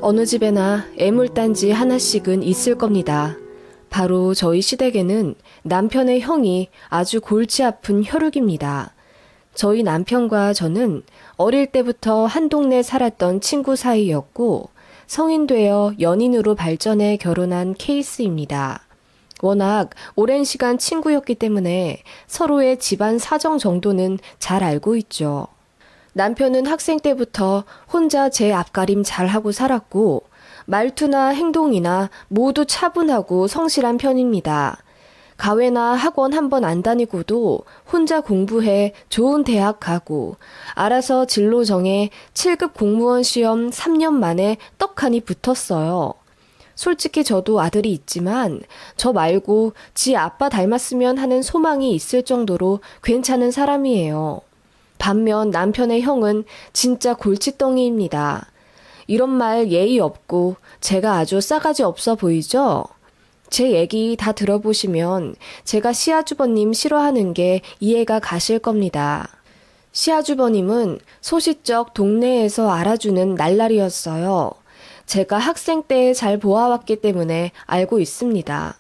어느 집에나 애물단지 하나씩은 있을 겁니다. 바로 저희 시댁에는 남편의 형이 아주 골치 아픈 혈육입니다. 저희 남편과 저는 어릴 때부터 한 동네 살았던 친구 사이였고 성인 되어 연인으로 발전해 결혼한 케이스입니다. 워낙 오랜 시간 친구였기 때문에 서로의 집안 사정 정도는 잘 알고 있죠. 남편은 학생 때부터 혼자 제 앞가림 잘하고 살았고 말투나 행동이나 모두 차분하고 성실한 편입니다. 가회나 학원 한 번 안 다니고도 혼자 공부해 좋은 대학 가고 알아서 진로 정해 7급 공무원 시험 3년 만에 떡하니 붙었어요. 솔직히 저도 아들이 있지만 저 말고 지 아빠 닮았으면 하는 소망이 있을 정도로 괜찮은 사람이에요. 반면 남편의 형은 진짜 골칫덩이입니다. 이런 말 예의 없고 제가 아주 싸가지 없어 보이죠? 제 얘기 다 들어보시면 제가 시아주버님 싫어하는 게 이해가 가실 겁니다. 시아주버님은 소시적 동네에서 알아주는 날라리였어요. 제가 학생 때 잘 보아왔기 때문에 알고 있습니다.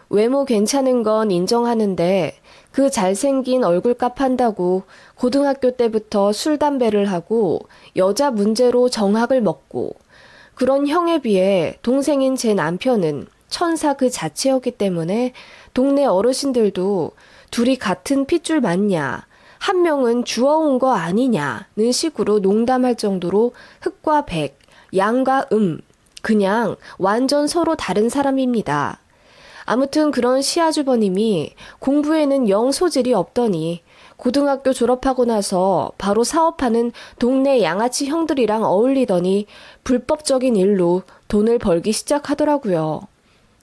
외모 괜찮은 건 인정하는데 그 잘생긴 얼굴값 한다고 고등학교 때부터 술, 담배를 하고 여자 문제로 정학을 먹고 그런 형에 비해 동생인 제 남편은 천사 그 자체였기 때문에 동네 어르신들도 둘이 같은 핏줄 맞냐, 한 명은 주워온 거 아니냐는 식으로 농담할 정도로 흑과 백, 양과 그냥 완전 서로 다른 사람입니다. 아무튼 그런 시아주버님이 공부에는 영 소질이 없더니 고등학교 졸업하고 나서 바로 사업하는 동네 양아치 형들이랑 어울리더니 불법적인 일로 돈을 벌기 시작하더라고요.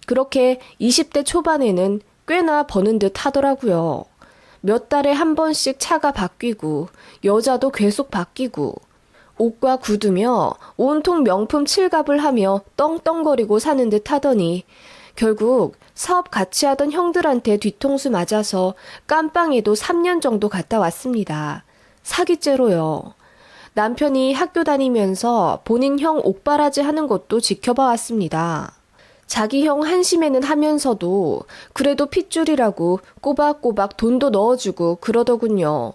그렇게 20대 초반에는 꽤나 버는 듯 하더라고요. 몇 달에 한 번씩 차가 바뀌고 여자도 계속 바뀌고 옷과 구두며 온통 명품 칠갑을 하며 떵떵거리고 사는 듯 하더니 결국 사업 같이 하던 형들한테 뒤통수 맞아서 깜빵에도 3년 정도 갔다 왔습니다. 사기죄로요. 남편이 학교 다니면서 본인 형 옥바라지 하는 것도 지켜봐 왔습니다. 자기 형 한심해는 하면서도 그래도 핏줄이라고 꼬박꼬박 돈도 넣어주고 그러더군요.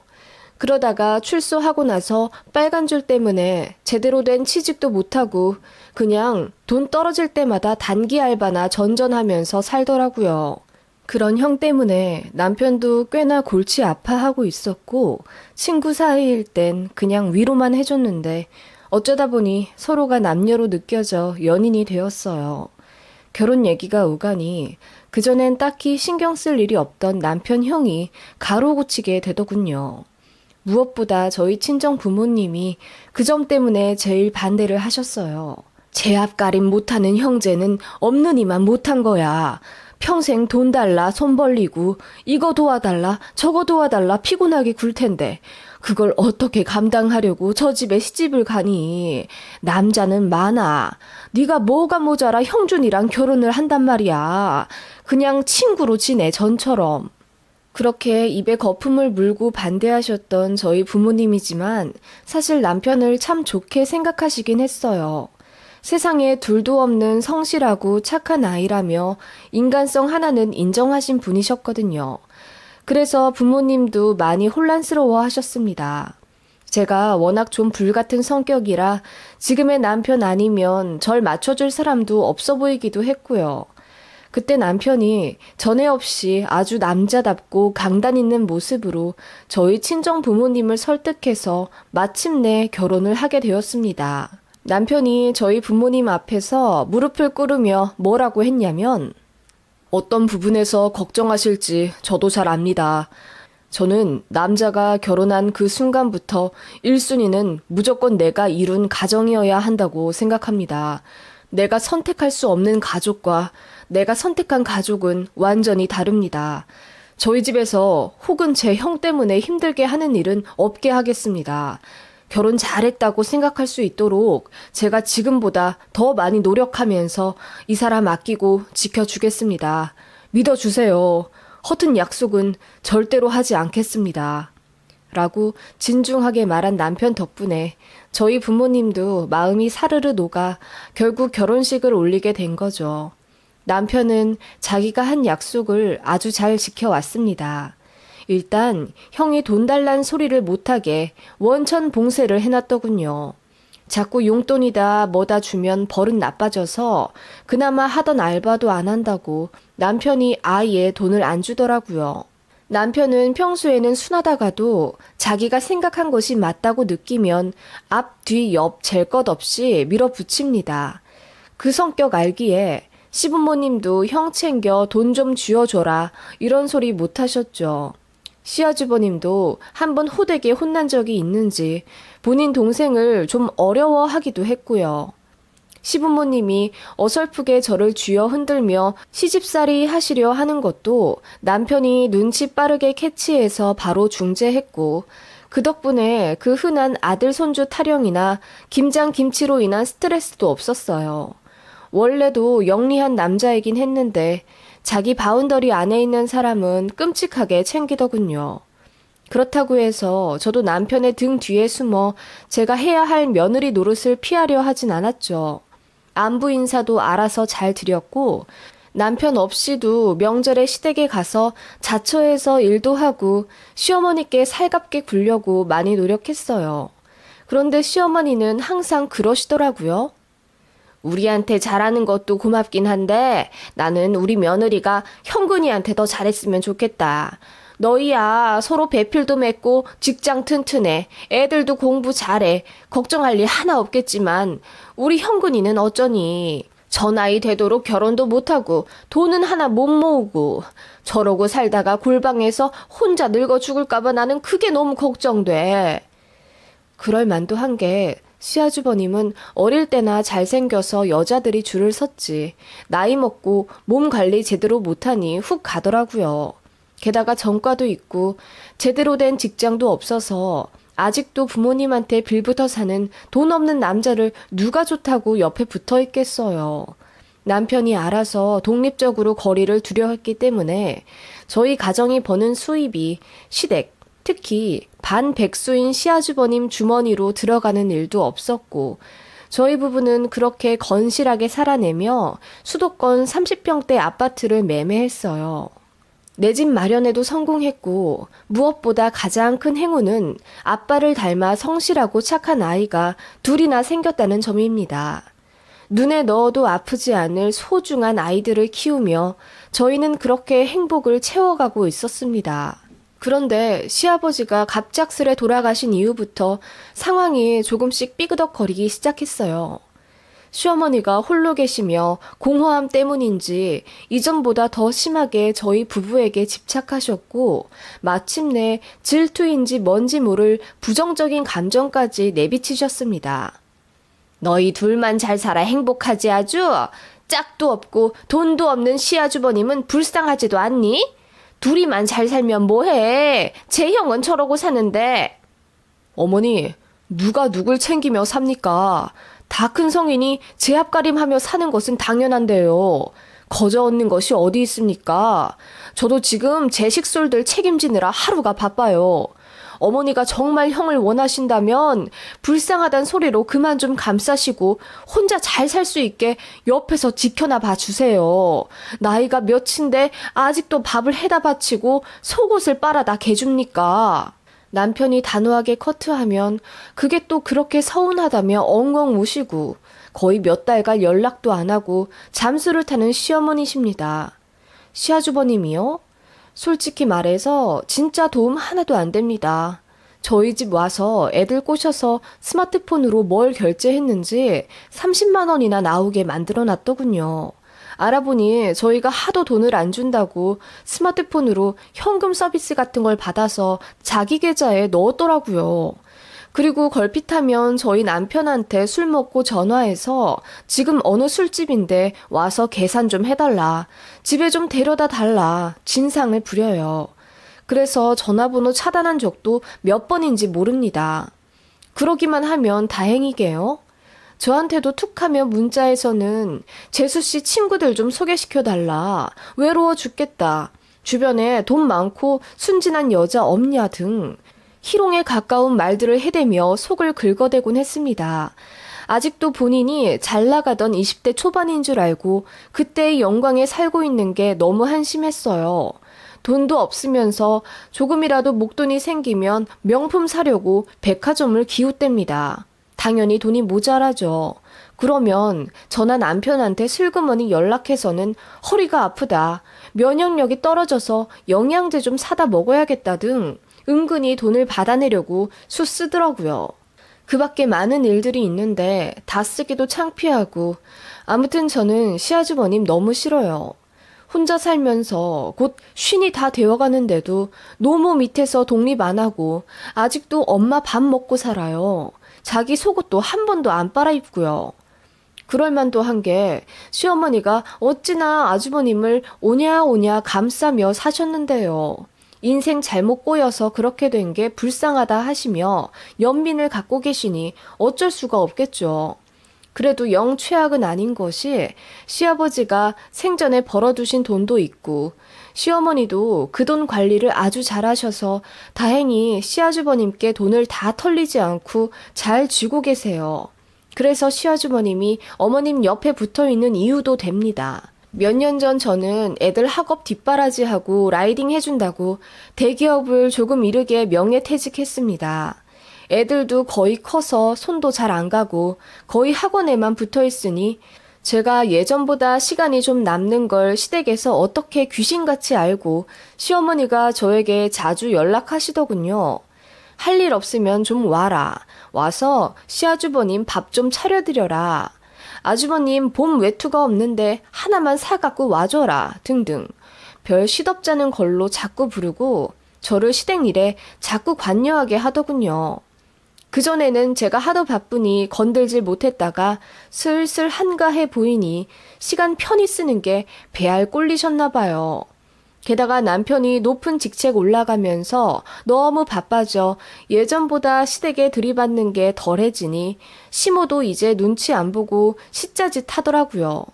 그러다가 출소하고 나서 빨간 줄 때문에 제대로 된 취직도 못하고 그냥 돈 떨어질 때마다 단기 알바나 전전하면서 살더라고요. 그런 형 때문에 남편도 꽤나 골치 아파하고 있었고 친구 사이일 땐 그냥 위로만 해줬는데 어쩌다 보니 서로가 남녀로 느껴져 연인이 되었어요. 결혼 얘기가 오가니 그전엔 딱히 신경 쓸 일이 없던 남편 형이 가로고치게 되더군요. 무엇보다 저희 친정 부모님이 그 점 때문에 제일 반대를 하셨어요. 제 앞가림 못하는 형제는 없는 이만 못한 거야. 평생 돈 달라 손 벌리고 이거 도와달라 저거 도와달라 피곤하게 굴 텐데 그걸 어떻게 감당하려고 저 집에 시집을 가니. 남자는 많아. 네가 뭐가 모자라 형준이랑 결혼을 한단 말이야. 그냥 친구로 지내 전처럼. 그렇게 입에 거품을 물고 반대하셨던 저희 부모님이지만 사실 남편을 참 좋게 생각하시긴 했어요. 세상에 둘도 없는 성실하고 착한 아이라며 인간성 하나는 인정하신 분이셨거든요. 그래서 부모님도 많이 혼란스러워 하셨습니다. 제가 워낙 좀 불같은 성격이라 지금의 남편 아니면 절 맞춰줄 사람도 없어 보이기도 했고요. 그때 남편이 전에 없이 아주 남자답고 강단 있는 모습으로 저희 친정 부모님을 설득해서 마침내 결혼을 하게 되었습니다. 남편이 저희 부모님 앞에서 무릎을 꿇으며 뭐라고 했냐면 어떤 부분에서 걱정하실지 저도 잘 압니다. 저는 남자가 결혼한 그 순간부터 1순위는 무조건 내가 이룬 가정이어야 한다고 생각합니다. 내가 선택할 수 없는 가족과 내가 선택한 가족은 완전히 다릅니다. 저희 집에서 혹은 제 형 때문에 힘들게 하는 일은 없게 하겠습니다. 결혼 잘했다고 생각할 수 있도록 제가 지금보다 더 많이 노력하면서 이 사람 아끼고 지켜주겠습니다. 믿어주세요. 허튼 약속은 절대로 하지 않겠습니다. 라고 진중하게 말한 남편 덕분에 저희 부모님도 마음이 사르르 녹아 결국 결혼식을 올리게 된 거죠. 남편은 자기가 한 약속을 아주 잘 지켜왔습니다. 일단 형이 돈 달란 소리를 못하게 원천 봉쇄를 해놨더군요. 자꾸 용돈이다 뭐다 주면 버릇 나빠져서 그나마 하던 알바도 안 한다고 남편이 아예 돈을 안 주더라고요. 남편은 평소에는 순하다가도 자기가 생각한 것이 맞다고 느끼면 앞, 뒤, 옆 잴 것 없이 밀어붙입니다. 그 성격 알기에 시부모님도 형 챙겨 돈 좀 쥐어줘라 이런 소리 못 하셨죠. 시아주버님도 한번 호되게 혼난 적이 있는지 본인 동생을 좀 어려워하기도 했고요. 시부모님이 어설프게 저를 쥐어 흔들며 시집살이 하시려 하는 것도 남편이 눈치 빠르게 캐치해서 바로 중재했고 그 덕분에 그 흔한 아들 손주 타령이나 김장 김치로 인한 스트레스도 없었어요. 원래도 영리한 남자이긴 했는데 자기 바운더리 안에 있는 사람은 끔찍하게 챙기더군요. 그렇다고 해서 저도 남편의 등 뒤에 숨어 제가 해야 할 며느리 노릇을 피하려 하진 않았죠. 안부 인사도 알아서 잘 드렸고 남편 없이도 명절에 시댁에 가서 자처해서 일도 하고 시어머니께 살갑게 굴려고 많이 노력했어요. 그런데 시어머니는 항상 그러시더라고요. 우리한테 잘하는 것도 고맙긴 한데 나는 우리 며느리가 형근이한테 더 잘했으면 좋겠다. 너희야 서로 배필도 맺고 직장 튼튼해. 애들도 공부 잘해. 걱정할 일 하나 없겠지만 우리 형근이는 어쩌니. 저 나이 되도록 결혼도 못하고 돈은 하나 못 모으고 저러고 살다가 골방에서 혼자 늙어 죽을까봐 나는 그게 너무 걱정돼. 그럴 만도 한 게 시아주버님은 어릴 때나 잘생겨서 여자들이 줄을 섰지 나이 먹고 몸 관리 제대로 못하니 훅 가더라고요. 게다가 전과도 있고 제대로 된 직장도 없어서 아직도 부모님한테 빌붙어 사는 돈 없는 남자를 누가 좋다고 옆에 붙어 있겠어요. 남편이 알아서 독립적으로 거리를 두려 했기 때문에 저희 가정이 버는 수입이 시댁, 특히 반백수인 시아주버님 주머니로 들어가는 일도 없었고 저희 부부는 그렇게 건실하게 살아내며 수도권 30평대 아파트를 매매했어요. 내 집 마련에도 성공했고 무엇보다 가장 큰 행운은 아빠를 닮아 성실하고 착한 아이가 둘이나 생겼다는 점입니다. 눈에 넣어도 아프지 않을 소중한 아이들을 키우며 저희는 그렇게 행복을 채워가고 있었습니다. 그런데 시아버지가 갑작스레 돌아가신 이후부터 상황이 조금씩 삐그덕거리기 시작했어요. 시어머니가 홀로 계시며 공허함 때문인지 이전보다 더 심하게 저희 부부에게 집착하셨고 마침내 질투인지 뭔지 모를 부정적인 감정까지 내비치셨습니다. 너희 둘만 잘 살아 행복하지 아주? 짝도 없고 돈도 없는 시아주버님은 불쌍하지도 않니? 둘이만 잘 살면 뭐해? 제 형은 저러고 사는데. 어머니, 누가 누굴 챙기며 삽니까? 다 큰 성인이 제 앞가림하며 사는 것은 당연한데요. 거저 얻는 것이 어디 있습니까? 저도 지금 제 식솔들 책임지느라 하루가 바빠요. 어머니가 정말 형을 원하신다면 불쌍하단 소리로 그만 좀 감싸시고 혼자 잘 살 수 있게 옆에서 지켜나 봐주세요. 나이가 몇인데 아직도 밥을 해다 바치고 속옷을 빨아다 개줍니까? 남편이 단호하게 커트하면 그게 또 그렇게 서운하다며 엉엉 우시고 거의 몇 달간 연락도 안 하고 잠수를 타는 시어머니십니다. 시아주버님이요? 솔직히 말해서 진짜 도움 하나도 안 됩니다. 저희 집 와서 애들 꼬셔서 스마트폰으로 뭘 결제했는지 30만 원이나 나오게 만들어 놨더군요. 알아보니 저희가 하도 돈을 안 준다고 스마트폰으로 현금 서비스 같은 걸 받아서 자기 계좌에 넣었더라고요. 그리고 걸핏하면 저희 남편한테 술 먹고 전화해서 지금 어느 술집인데 와서 계산 좀 해달라. 집에 좀 데려다 달라. 진상을 부려요. 그래서 전화번호 차단한 적도 몇 번인지 모릅니다. 그러기만 하면 다행이게요. 저한테도 툭하면 문자에서는 재수씨 친구들 좀 소개시켜달라. 외로워 죽겠다. 주변에 돈 많고 순진한 여자 없냐 등 희롱에 가까운 말들을 해대며 속을 긁어대곤 했습니다. 아직도 본인이 잘 나가던 20대 초반인 줄 알고 그때의 영광에 살고 있는 게 너무 한심했어요. 돈도 없으면서 조금이라도 목돈이 생기면 명품 사려고 백화점을 기웃댑니다. 당연히 돈이 모자라죠. 그러면 저나 남편한테 슬그머니 연락해서는 허리가 아프다, 면역력이 떨어져서 영양제 좀 사다 먹어야겠다 등 은근히 돈을 받아내려고 수쓰더라고요. 그 밖에 많은 일들이 있는데 다 쓰기도 창피하고 아무튼 저는 시아주버님 너무 싫어요. 혼자 살면서 곧 쉰이 다 되어가는데도 노모 밑에서 독립 안 하고 아직도 엄마 밥 먹고 살아요. 자기 속옷도 한 번도 안 빨아입고요. 그럴만도 한 게 시어머니가 어찌나 아주버님을 오냐오냐 감싸며 사셨는데요. 인생 잘못 꼬여서 그렇게 된 게 불쌍하다 하시며 연민을 갖고 계시니 어쩔 수가 없겠죠. 그래도 영 최악은 아닌 것이 시아버지가 생전에 벌어두신 돈도 있고 시어머니도 그 돈 관리를 아주 잘하셔서 다행히 시아주버님께 돈을 다 털리지 않고 잘 쥐고 계세요. 그래서 시아주버님이 어머님 옆에 붙어있는 이유도 됩니다. 몇 년 전 저는 애들 학업 뒷바라지하고 라이딩 해준다고 대기업을 조금 이르게 명예퇴직했습니다. 애들도 거의 커서 손도 잘 안 가고 거의 학원에만 붙어 있으니 제가 예전보다 시간이 좀 남는 걸 시댁에서 어떻게 귀신같이 알고 시어머니가 저에게 자주 연락하시더군요. 할 일 없으면 좀 와라. 와서 시아주버님 밥 좀 차려드려라. 아주버님 봄 외투가 없는데 하나만 사갖고 와줘라. 등등. 별 시덥잖은 걸로 자꾸 부르고 저를 시댁 일에 자꾸 관여하게 하더군요. 그전에는 제가 하도 바쁘니 건들질 못했다가 슬슬 한가해 보이니 시간 편히 쓰는 게 배알 꼴리셨나 봐요. 게다가 남편이 높은 직책 올라가면서 너무 바빠져 예전보다 시댁에 들이받는 게 덜해지니 시모도 이제 눈치 안 보고 시짜짓 하더라고요.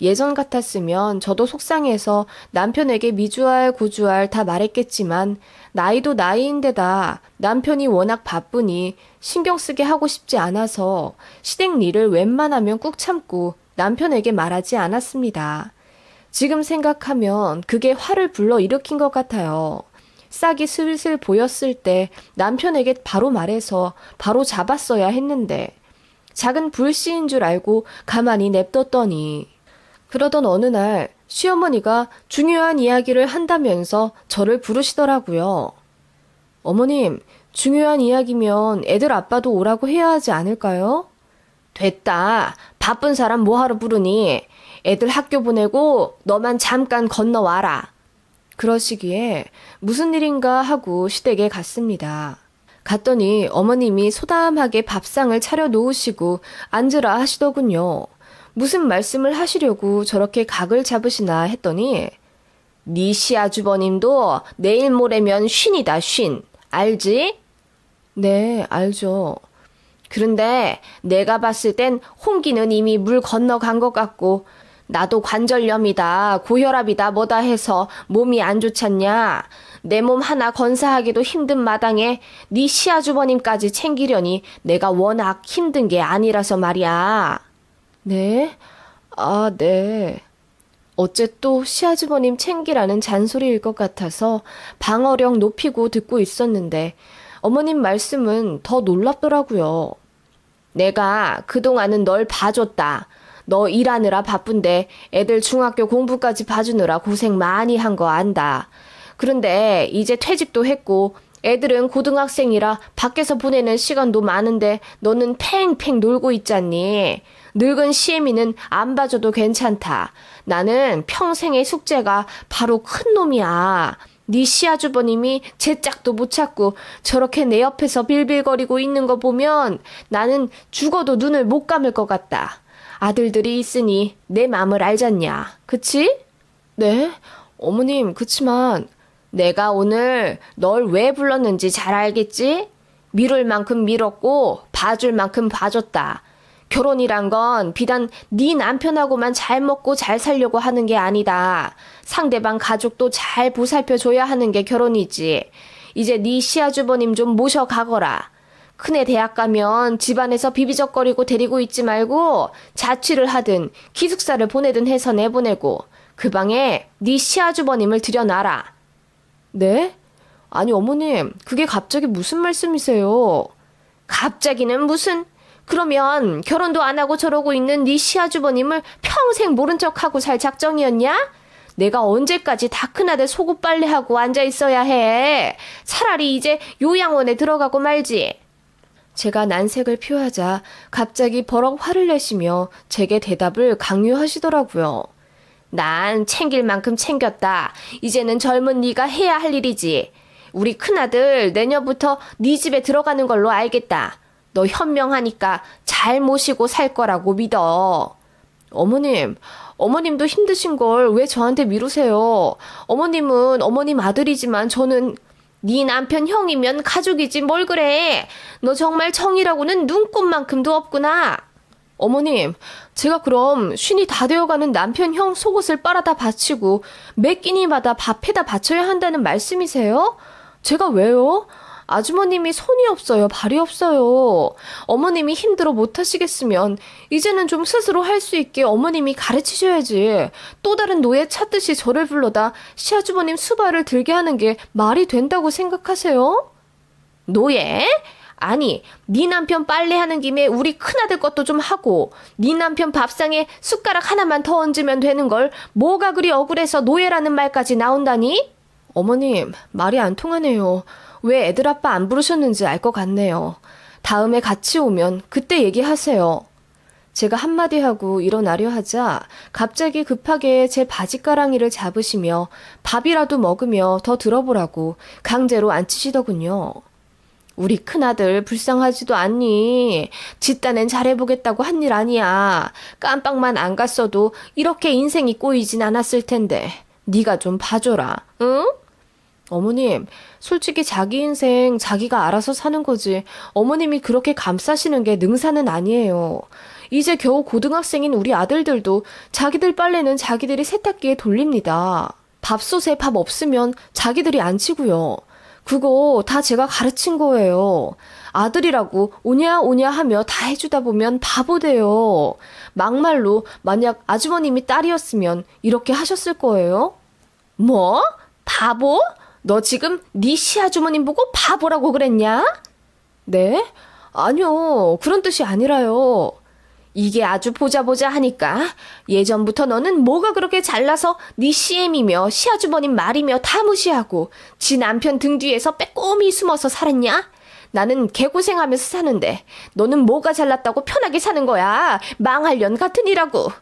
예전 같았으면 저도 속상해서 남편에게 미주알 고주알 다 말했겠지만 나이도 나이인데다 남편이 워낙 바쁘니 신경 쓰게 하고 싶지 않아서 시댁 일을 웬만하면 꾹 참고 남편에게 말하지 않았습니다. 지금 생각하면 그게 화를 불러일으킨 것 같아요. 싹이 슬슬 보였을 때 남편에게 바로 말해서 바로 잡았어야 했는데 작은 불씨인 줄 알고 가만히 냅뒀더니 그러던 어느 날 시어머니가 중요한 이야기를 한다면서 저를 부르시더라고요. 어머님, 중요한 이야기면 애들 아빠도 오라고 해야 하지 않을까요? 됐다. 바쁜 사람 뭐하러 부르니? 애들 학교 보내고 너만 잠깐 건너와라. 그러시기에 무슨 일인가 하고 시댁에 갔습니다. 갔더니 어머님이 소담하게 밥상을 차려 놓으시고 앉으라 하시더군요. 무슨 말씀을 하시려고 저렇게 각을 잡으시나 했더니 네 시아주버님도 내일 모레면 쉰이다 쉰. 알지? 네, 알죠. 그런데 내가 봤을 땐 홍기는 이미 물 건너간 것 같고 나도 관절염이다 고혈압이다 뭐다 해서 몸이 안 좋잖냐. 내 몸 하나 건사하기도 힘든 마당에 네 시아주버님까지 챙기려니 내가 워낙 힘든 게 아니라서 말이야. 네? 아, 네. 어째 또 시아주버님 챙기라는 잔소리일 것 같아서 방어력 높이고 듣고 있었는데 어머님 말씀은 더 놀랍더라고요. 내가 그동안은 널 봐줬다. 너 일하느라 바쁜데 애들 중학교 공부까지 봐주느라 고생 많이 한 거 안다. 그런데 이제 퇴직도 했고 애들은 고등학생이라 밖에서 보내는 시간도 많은데 너는 팽팽 놀고 있잖니. 늙은 시애미는 안 봐줘도 괜찮다. 나는 평생의 숙제가 바로 큰 놈이야. 네 시아주버님이 제 짝도 못 찾고 저렇게 내 옆에서 빌빌거리고 있는 거 보면 나는 죽어도 눈을 못 감을 것 같다. 아들들이 있으니 내 맘을 알잖냐. 그치? 네? 어머님, 그치만 내가 오늘 널 왜 불렀는지 잘 알겠지? 미룰 만큼 미뤘고 봐줄 만큼 봐줬다. 결혼이란 건 비단 네 남편하고만 잘 먹고 잘 살려고 하는 게 아니다. 상대방 가족도 잘 보살펴줘야 하는 게 결혼이지. 이제 네 시아주버님 좀 모셔가거라. 큰애 대학 가면 집안에서 비비적거리고 데리고 있지 말고 자취를 하든 기숙사를 보내든 해서 내보내고 그 방에 네 시아주버님을 들여놔라. 네? 아니 어머님, 그게 갑자기 무슨 말씀이세요? 갑자기는 무슨... 그러면 결혼도 안 하고 저러고 있는 네 시아주버님을 평생 모른 척하고 살 작정이었냐? 내가 언제까지 다 큰아들 속옷 빨래하고 앉아 있어야 해. 차라리 이제 요양원에 들어가고 말지. 제가 난색을 표하자 갑자기 버럭 화를 내시며 제게 대답을 강요하시더라고요. 난 챙길 만큼 챙겼다. 이제는 젊은 네가 해야 할 일이지. 우리 큰아들 내년부터 네 집에 들어가는 걸로 알겠다. 너 현명하니까 잘 모시고 살 거라고 믿어. 어머님도 힘드신 걸 왜 저한테 미루세요? 어머님은 어머님 아들이지만 저는 네 남편 형이면 가족이지 뭘 그래. 너 정말 정이라고는 눈꼽만큼도 없구나. 어머님, 제가 그럼 쉰이 다 되어가는 남편 형 속옷을 빨아다 바치고 매 끼니마다 밥해다 바쳐야 한다는 말씀이세요? 제가 왜요? 아주머님이 손이 없어요, 발이 없어요. 어머님이 힘들어 못하시겠으면 이제는 좀 스스로 할 수 있게 어머님이 가르치셔야지. 또 다른 노예 찾듯이 저를 불러다 시아주버님 수발을 들게 하는 게 말이 된다고 생각하세요? 노예? 아니, 네 남편 빨래하는 김에 우리 큰아들 것도 좀 하고 네 남편 밥상에 숟가락 하나만 더 얹으면 되는 걸 뭐가 그리 억울해서 노예라는 말까지 나온다니? 어머님, 말이 안 통하네요. 왜 애들 아빠 안 부르셨는지 알 것 같네요. 다음에 같이 오면 그때 얘기하세요. 제가 한마디 하고 일어나려 하자 갑자기 급하게 제 바지가랑이를 잡으시며 밥이라도 먹으며 더 들어보라고 강제로 앉히시더군요. 우리 큰아들 불쌍하지도 않니? 짓단엔 잘해보겠다고 한 일 아니야. 깜빡만 안 갔어도 이렇게 인생이 꼬이진 않았을 텐데 네가 좀 봐줘라, 응? 어머님, 솔직히 자기 인생 자기가 알아서 사는 거지 어머님이 그렇게 감싸시는 게 능사는 아니에요. 이제 겨우 고등학생인 우리 아들들도 자기들 빨래는 자기들이 세탁기에 돌립니다. 밥솥에 밥 없으면 자기들이 안 치고요. 그거 다 제가 가르친 거예요. 아들이라고 오냐 오냐 하며 다 해주다 보면 바보 돼요. 막말로 만약 아주머님이 딸이었으면 이렇게 하셨을 거예요? 뭐? 바보? 너 지금 네 시아주머님 보고 바보라고 그랬냐? 네? 아니요. 그런 뜻이 아니라요. 이게 아주 보자 하니까 예전부터 너는 뭐가 그렇게 잘나서 네 시엠이며 시아주버님 말이며 다 무시하고 지 남편 등 뒤에서 빼꼼히 숨어서 살았냐? 나는 개고생하면서 사는데 너는 뭐가 잘났다고 편하게 사는 거야. 망할 년 같으니라고.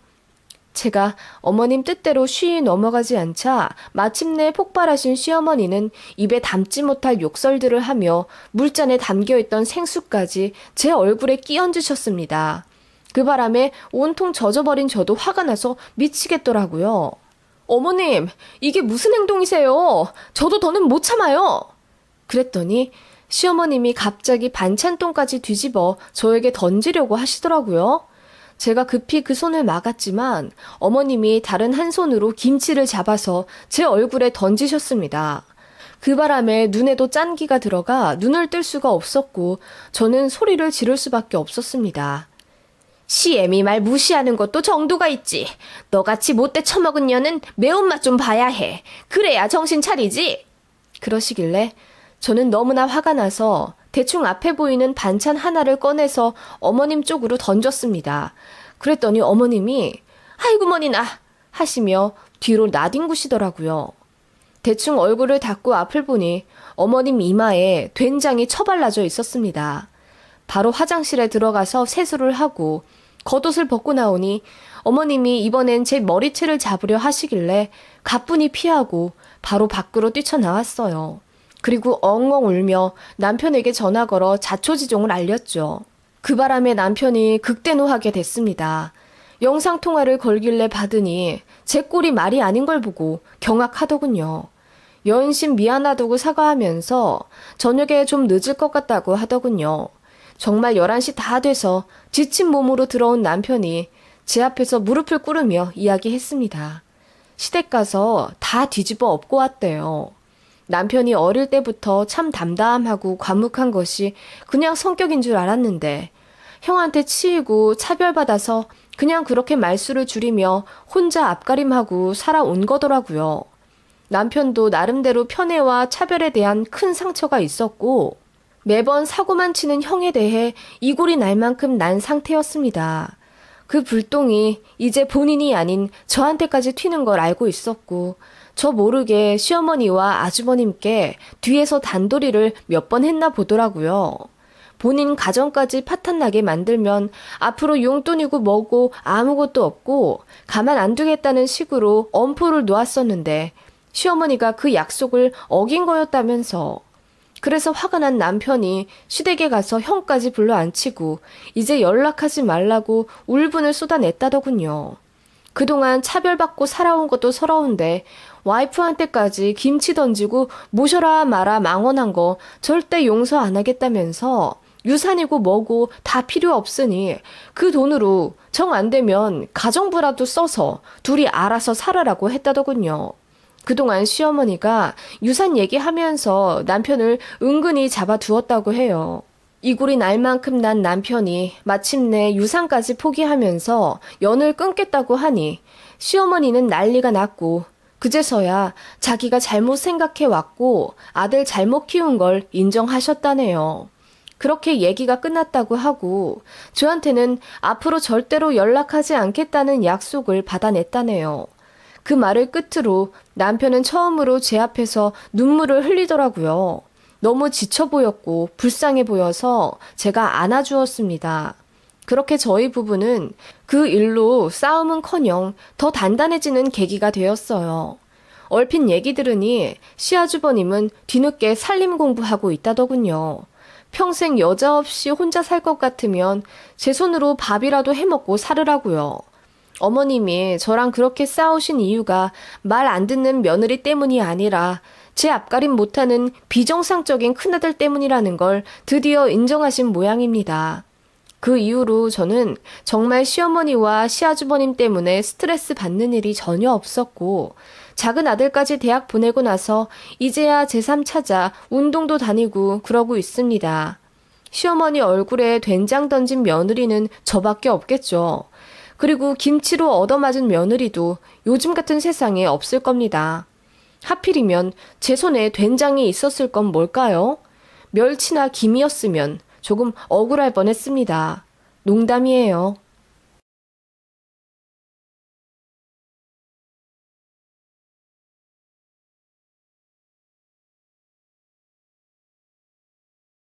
제가 어머님 뜻대로 쉬이 넘어가지 않자 마침내 폭발하신 시어머니는 입에 담지 못할 욕설들을 하며 물잔에 담겨있던 생수까지 제 얼굴에 끼얹으셨습니다. 그 바람에 온통 젖어버린 저도 화가 나서 미치겠더라고요. 어머님, 이게 무슨 행동이세요? 저도 더는 못 참아요. 그랬더니 시어머님이 갑자기 반찬통까지 뒤집어 저에게 던지려고 하시더라고요. 제가 급히 그 손을 막았지만 어머님이 다른 한 손으로 김치를 잡아서 제 얼굴에 던지셨습니다. 그 바람에 눈에도 짠기가 들어가 눈을 뜰 수가 없었고 저는 소리를 지를 수밖에 없었습니다. 시애미 말 무시하는 것도 정도가 있지. 너같이 못돼 처먹은 년은 매운맛 좀 봐야 해. 그래야 정신 차리지. 그러시길래 저는 너무나 화가 나서 대충 앞에 보이는 반찬 하나를 꺼내서 어머님 쪽으로 던졌습니다. 그랬더니 어머님이 아이고 머니나 하시며 뒤로 나뒹구시더라고요. 대충 얼굴을 닦고 앞을 보니 어머님 이마에 된장이 처발라져 있었습니다. 바로 화장실에 들어가서 세수를 하고 겉옷을 벗고 나오니 어머님이 이번엔 제 머리채를 잡으려 하시길래 가뿐히 피하고 바로 밖으로 뛰쳐나왔어요. 그리고 엉엉 울며 남편에게 전화 걸어 자초지종을 알렸죠. 그 바람에 남편이 극대노하게 됐습니다. 영상통화를 걸길래 받으니 제 꼴이 말이 아닌 걸 보고 경악하더군요. 연신 미안하다고 사과하면서 저녁에 좀 늦을 것 같다고 하더군요. 정말 11시 다 돼서 지친 몸으로 들어온 남편이 제 앞에서 무릎을 꿇으며 이야기했습니다. 시댁 가서 다 뒤집어 엎고 왔대요. 남편이 어릴 때부터 참 담담하고 과묵한 것이 그냥 성격인 줄 알았는데 형한테 치이고 차별받아서 그냥 그렇게 말수를 줄이며 혼자 앞가림하고 살아온 거더라고요. 남편도 나름대로 편애와 차별에 대한 큰 상처가 있었고 매번 사고만 치는 형에 대해 이골이 날 만큼 난 상태였습니다. 그 불똥이 이제 본인이 아닌 저한테까지 튀는 걸 알고 있었고 저 모르게 시어머니와 아주버님께 뒤에서 단도리를 몇 번 했나 보더라고요. 본인 가정까지 파탄나게 만들면 앞으로 용돈이고 뭐고 아무것도 없고 가만 안 두겠다는 식으로 엄포를 놓았었는데 시어머니가 그 약속을 어긴 거였다면서. 그래서 화가 난 남편이 시댁에 가서 형까지 불러앉히고 이제 연락하지 말라고 울분을 쏟아냈다더군요. 그동안 차별받고 살아온 것도 서러운데 와이프한테까지 김치 던지고 모셔라 마라 망언한 거 절대 용서 안 하겠다면서 유산이고 뭐고 다 필요 없으니 그 돈으로 정 안 되면 가정부라도 써서 둘이 알아서 살아라고 했다더군요. 그동안 시어머니가 유산 얘기하면서 남편을 은근히 잡아두었다고 해요. 이골이 날 만큼 난 남편이 마침내 유산까지 포기하면서 연을 끊겠다고 하니 시어머니는 난리가 났고 그제서야 자기가 잘못 생각해왔고 아들 잘못 키운 걸 인정하셨다네요. 그렇게 얘기가 끝났다고 하고 저한테는 앞으로 절대로 연락하지 않겠다는 약속을 받아냈다네요. 그 말을 끝으로 남편은 처음으로 제 앞에서 눈물을 흘리더라고요. 너무 지쳐 보였고 불쌍해 보여서 제가 안아주었습니다. 그렇게 저희 부부는 그 일로 싸움은커녕 더 단단해지는 계기가 되었어요. 얼핏 얘기 들으니 시아주버님은 뒤늦게 살림 공부하고 있다더군요. 평생 여자 없이 혼자 살 것 같으면 제 손으로 밥이라도 해먹고 살으라고요. 어머님이 저랑 그렇게 싸우신 이유가 말 안 듣는 며느리 때문이 아니라 제 앞가림 못하는 비정상적인 큰아들 때문이라는 걸 드디어 인정하신 모양입니다. 그 이후로 저는 정말 시어머니와 시아주버님 때문에 스트레스 받는 일이 전혀 없었고 작은 아들까지 대학 보내고 나서 이제야 제3 찾아 운동도 다니고 그러고 있습니다. 시어머니 얼굴에 된장 던진 며느리는 저밖에 없겠죠. 그리고 김치로 얻어맞은 며느리도 요즘 같은 세상에 없을 겁니다. 하필이면 제 손에 된장이 있었을 건 뭘까요? 멸치나 김이었으면 조금 억울할 뻔했습니다. 농담이에요.